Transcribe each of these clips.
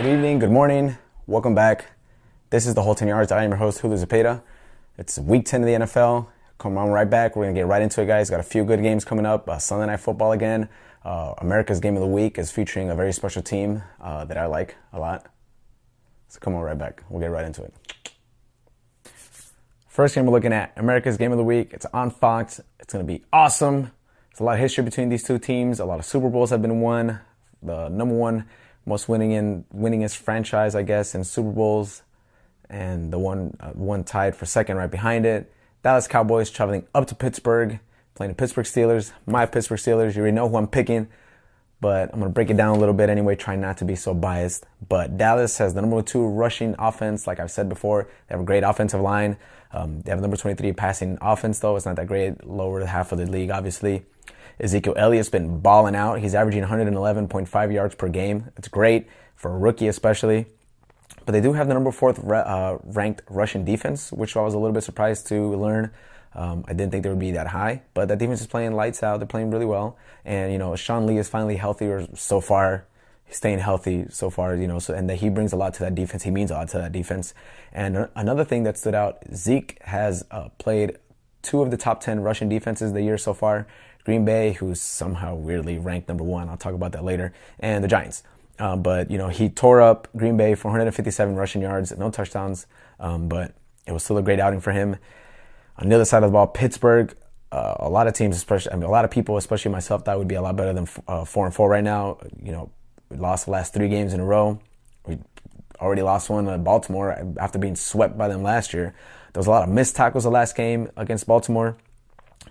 Good evening, good morning, welcome back. This is the Whole 10 Yards. I am your host, Julio Zepeda. It's week 10 of the NFL. Come on right back. We're going to get right into it, guys. Got a few good games coming up. Sunday Night Football again. America's Game of the Week is featuring a very special team that I like a lot. So come on right back. We'll get right into it. First game we're looking at, America's Game of the Week. It's on Fox. It's going to be awesome. There's a lot of history between these two teams. A lot of Super Bowls have been won. The number one most winningest franchise, I guess, in Super Bowls, and the one tied for second right behind it. Dallas Cowboys traveling up to Pittsburgh, playing the Pittsburgh Steelers. My Pittsburgh Steelers, you already know who I'm picking, but I'm going to break it down a little bit anyway, trying not to be so biased. But Dallas has the number 2 rushing offense, like I've said before. They have a great offensive line. They have a number 23 passing offense, though. It's not that great, lower half of the league, obviously. Ezekiel Elliott's been balling out. He's averaging 111.5 yards per game. It's great for a rookie especially. But they do have the number 4th ranked rushing defense, which I was a little bit surprised to learn. I didn't think they would be that high. But that defense is playing lights out. They're playing really well. And, Sean Lee is finally healthy, or so far. He's staying healthy so far, and that he brings a lot to that defense. He means a lot to that defense. And another thing that stood out, Zeke has played 2 of the top 10 rushing defenses of the year so far. Green Bay, who's somehow weirdly ranked number 1. I'll talk about that later. And the Giants. But he tore up Green Bay for 157 rushing yards, no touchdowns. But it was still a great outing for him. On the other side of the ball, Pittsburgh, a lot of teams, a lot of people, especially myself, thought would be a lot better than 4-4 right now. We lost the last 3 games in a row. We already lost one to Baltimore after being swept by them last year. There was a lot of missed tackles the last game against Baltimore.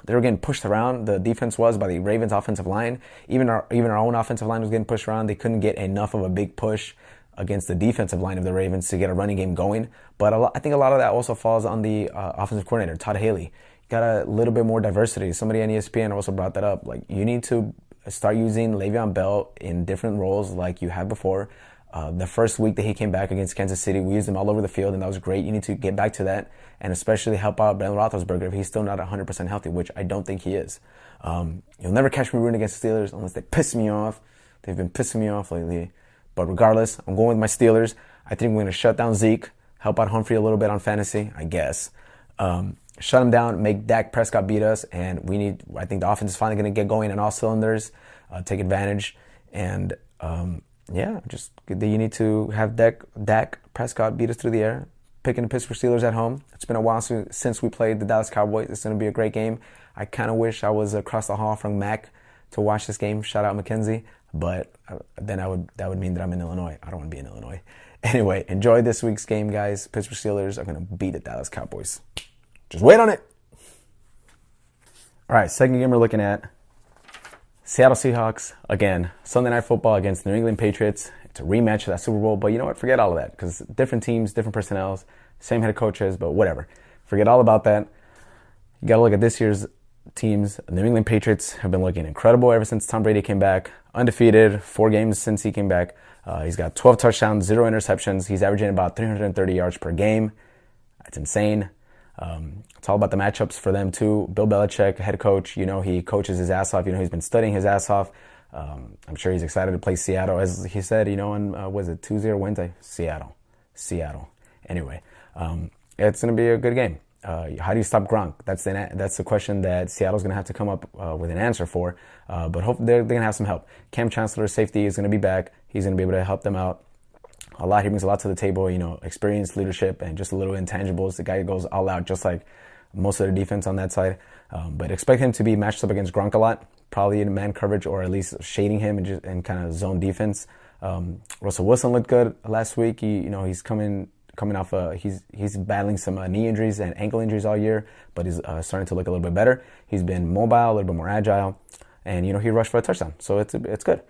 They were getting pushed around. The defense was by the Ravens' offensive line. Even our own offensive line was getting pushed around. They couldn't get enough of a big push against the defensive line of the Ravens to get a running game going. But I think a lot of that also falls on the offensive coordinator, Todd Haley. Got a little bit more diversity. Somebody on ESPN also brought that up. Like, you need to start using Le'Veon Bell in different roles like you had before. The first week that he came back against Kansas City, we used him all over the field, and that was great. You need to get back to that, and especially help out Ben Roethlisberger if he's still not 100% healthy, which I don't think he is. You'll never catch me rooting against the Steelers unless they piss me off. They've been pissing me off lately. But regardless, I'm going with my Steelers. I think we're going to shut down Zeke, help out Humphrey a little bit on fantasy, I guess. Shut him down, make Dak Prescott beat us, and I think the offense is finally going to get going on all cylinders, take advantage, and you need to have Dak Prescott beat us through the air, picking the Pittsburgh Steelers at home. It's been a while since we played the Dallas Cowboys. It's going to be a great game. I kind of wish I was across the hall from Mac to watch this game. Shout out Mackenzie. But then that would mean that I'm in Illinois. I don't want to be in Illinois. Anyway, enjoy this week's game, guys. Pittsburgh Steelers are going to beat the Dallas Cowboys. Just wait on it. All right, second game we're looking at. Seattle Seahawks, again, Sunday Night Football against New England Patriots. It's a rematch of that Super Bowl, but you know what? Forget all of that, because different teams, different personnel, same head coaches, but whatever. Forget all about that. You got to look at this year's teams. The New England Patriots have been looking incredible ever since Tom Brady came back. Undefeated, 4 games since he came back. He's got 12 touchdowns, 0 interceptions. He's averaging about 330 yards per game. That's insane. It's all about the matchups for them too. Bill Belichick, head coach, he coaches his ass off. He's been studying his ass off. I'm sure he's excited to play Seattle, as he said, on, was it Tuesday or Wednesday? Seattle. Anyway, it's going to be a good game. How do you stop Gronk? That's the question that Seattle's going to have to come up with an answer for. But hopefully they're going to have some help. Cam Chancellor's safety is going to be back. He's going to be able to help them out. He brings a lot to the table, experience, leadership, and just a little intangibles. The guy goes all out, just like most of the defense on that side. But expect him to be matched up against Gronk a lot, probably in man coverage or at least shading him and kind of zone defense. Russell Wilson looked good last week. He's coming off he's battling some knee injuries and ankle injuries all year, but he's starting to look a little bit better. He's been mobile, a little bit more agile, and he rushed for a touchdown, so it's good.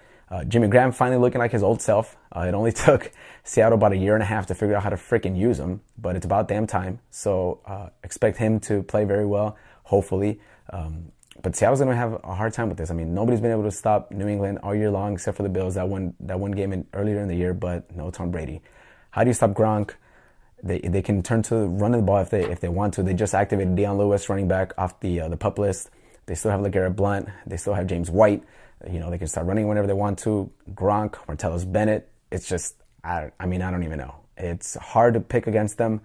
Jimmy Graham finally looking like his old self. It only took Seattle about 1.5 years to figure out how to freaking use him, but it's about damn time. So expect him to play very well, hopefully. But Seattle's going to have a hard time with this. I mean, nobody's been able to stop New England all year long except for the Bills, that one game earlier in the year, but no Tom Brady. How do you stop Gronk? They can turn to running the ball if they want to. They just activated Deion Lewis, running back, off the PUP list. They still have LeGarrette Blount. They still have James White. They can start running whenever they want to. Gronk, Martellus Bennett. It's just, I mean, I don't even know. It's hard to pick against them,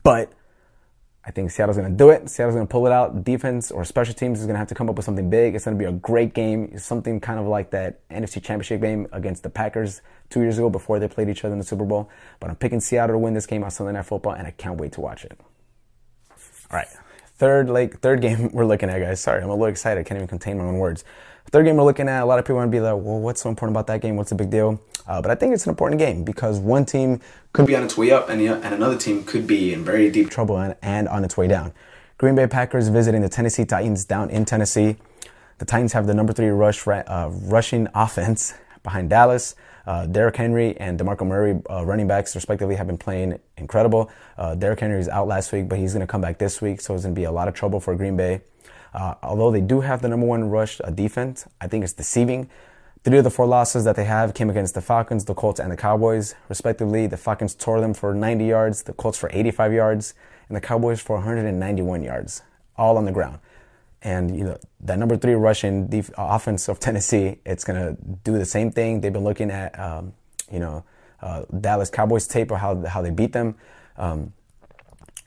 but I think Seattle's going to do it. Seattle's going to pull it out. Defense or special teams is going to have to come up with something big. It's going to be a great game. Something kind of like that NFC Championship game against the Packers 2 years ago before they played each other in the Super Bowl. But I'm picking Seattle to win this game on Sunday Night Football, and I can't wait to watch it. All right. Third game we're looking at, guys. Sorry, I'm a little excited. I can't even contain my own words. Third game we're looking at, a lot of people are going to be like, well, what's so important about that game? What's the big deal? But I think it's an important game because one team could be on its way up and another team could be in very deep trouble and on its way down. Green Bay Packers visiting the Tennessee Titans down in Tennessee. The Titans have the number 3 rushing offense behind Dallas. Derrick Henry and DeMarco Murray, running backs respectively, have been playing incredible. Derrick Henry is out last week, but he's going to come back this week, so it's going to be a lot of trouble for Green Bay. Although they do have the number 1 rush defense, I think it's deceiving. 3 of the 4 losses that they have came against the Falcons, the Colts, and the Cowboys, respectively. The Falcons tore them for 90 yards, the Colts for 85 yards, and the Cowboys for 191 yards, all on the ground. And that number 3 rushing offense of Tennessee, it's gonna do the same thing. They've been looking at Dallas Cowboys tape of how they beat them.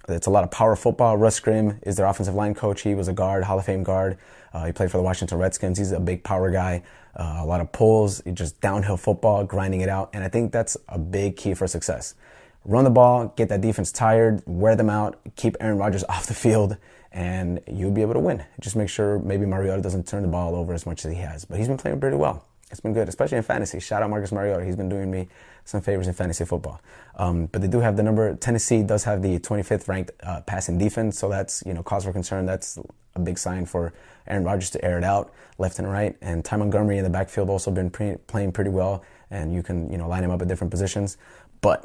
It's a lot of power football. Russ Grimm is their offensive line coach. He was a guard, Hall of Fame guard. He played for the Washington Redskins. He's a big power guy. A lot of pulls, just downhill football, grinding it out. And I think that's a big key for success. Run the ball, get that defense tired, wear them out, keep Aaron Rodgers off the field, and you'll be able to win. Just make sure maybe Mariota doesn't turn the ball over as much as he has. But he's been playing pretty well. It's been good, especially in fantasy. Shout out Marcus Mariota. He's been doing me some favors in fantasy football. But they do have the number. Tennessee does have the 25th ranked passing defense, so that's cause for concern. That's a big sign for Aaron Rodgers to air it out left and right. And Ty Montgomery in the backfield also been playing pretty well, and you can line him up at different positions. But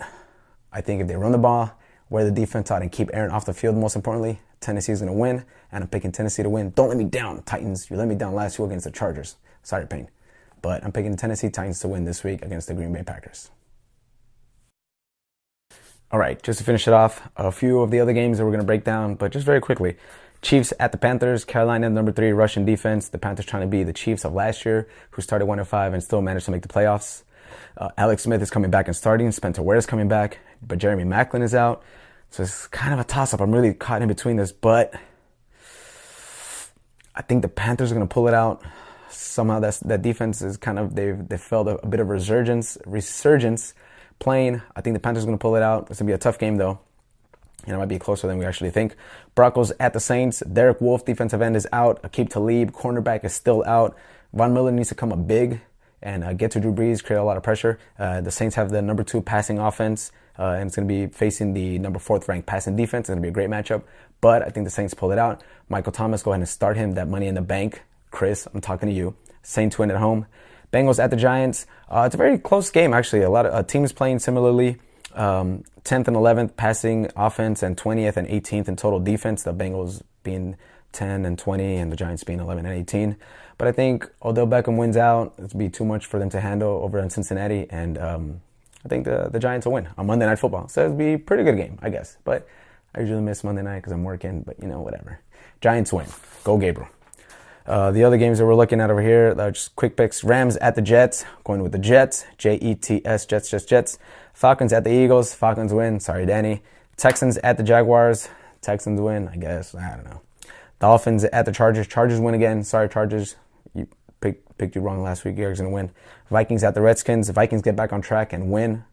I think if they run the ball, wear the defense out, and keep Aaron off the field, most importantly, Tennessee is going to win, and I'm picking Tennessee to win. Don't let me down, Titans. You let me down last week against the Chargers. Sorry, pain. But I'm picking the Tennessee Titans to win this week against the Green Bay Packers. All right, just to finish it off, a few of the other games that we're going to break down, but just very quickly. Chiefs at the Panthers. Carolina, number 3 rushing defense. The Panthers trying to be the Chiefs of last year, who started 1-5 and still managed to make the playoffs. Alex Smith is coming back and starting. Spencer Ware is coming back, but Jeremy Maclin is out. So it's kind of a toss-up. I'm really caught in between this, but I think the Panthers are going to pull it out. Somehow that defense is kind of, they felt a bit of resurgence playing. I think the Panthers are going to pull it out. It's going to be a tough game, though. It might be closer than we actually think. Broncos at the Saints. Derek Wolfe, defensive end, is out. Aqib Talib, cornerback, is still out. Von Miller needs to come up big and get to Drew Brees, create a lot of pressure. The Saints have the number 2 passing offense, and it's going to be facing the number 4th ranked passing defense. It's going to be a great matchup, but I think the Saints pull it out. Michael Thomas, go ahead and start him. That money in the bank. Chris, I'm talking to you. Saints win at home. Bengals at the Giants. It's a very close game, actually. A lot of teams playing similarly. 10th and 11th passing offense and 20th and 18th in total defense. The Bengals being 10 and 20 and the Giants being 11 and 18. But I think Odell Beckham wins out. It'll be too much for them to handle over in Cincinnati. And I think the Giants will win on Monday Night Football. So it'll be a pretty good game, I guess. But I usually miss Monday night because I'm working. But, whatever. Giants win. Go Gabriel. The other games that we're looking at over here, just quick picks. Rams at the Jets. Going with the Jets. Jets, Jets. Falcons at the Eagles. Falcons win. Sorry, Danny. Texans at the Jaguars. Texans win, I guess. I don't know. Dolphins at the Chargers. Chargers win again. Sorry, Chargers. You picked you wrong last week. You're going to win. Vikings at the Redskins. Vikings get back on track and win.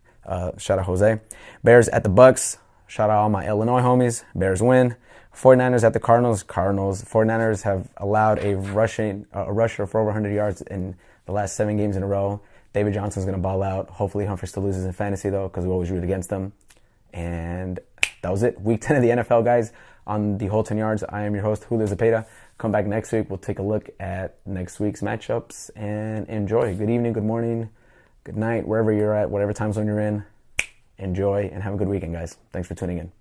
Shout out Jose. Bears at the Bucks. Shout out all my Illinois homies. Bears win. 49ers at the Cardinals. 49ers have allowed a rusher for over 100 yards in the last 7 games in a row. David Johnson's going to ball out. Hopefully Humphrey still loses in fantasy, though, because we always root against them. And that was it. Week 10 of the NFL, guys. On the whole 10 yards, I am your host, Julio Zepeda. Come back next week. We'll take a look at next week's matchups and enjoy. Good evening, good morning, good night, wherever you're at, whatever time zone you're in. Enjoy and have a good weekend, guys. Thanks for tuning in.